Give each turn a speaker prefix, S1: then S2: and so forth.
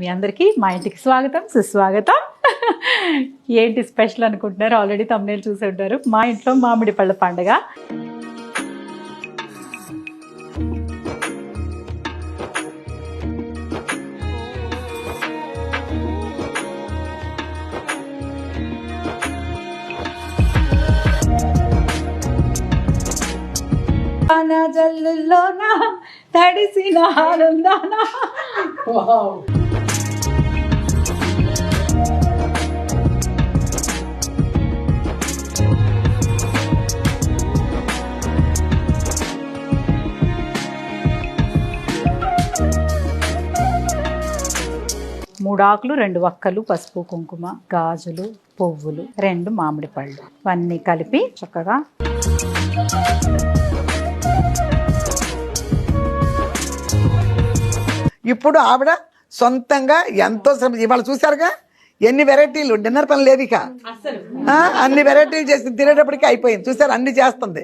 S1: మీ అందరికీ మా ఇంటికి స్వాగతం సుస్వాగతం. ఏంటి స్పెషల్ అనుకుంటున్నారు? ఆల్రెడీ తమ్నేల్ చూసి ఉంటారు. మా ఇంట్లో మామిడి పళ్ళ పండుగ. జల్లుల్లోన తడిసిన ఆనందాన. మూడు ఆకులు, 2 వక్కలు, పసుపు కుంకుమ, గాజులు, పువ్వులు, 2 మామిడి పళ్ళు ఇవన్నీ కలిపి చక్కగా
S2: ఇప్పుడు ఆవిడ సొంతంగా ఎంతో ఇవాళ చూసారుగా ఎన్ని వెరైటీలు. డిన్నర్ పని లేదు ఇక, అన్ని వెరైటీలు చేసి తినేటప్పటికి అయిపోయింది. చూసారు, అన్ని చేస్తుంది.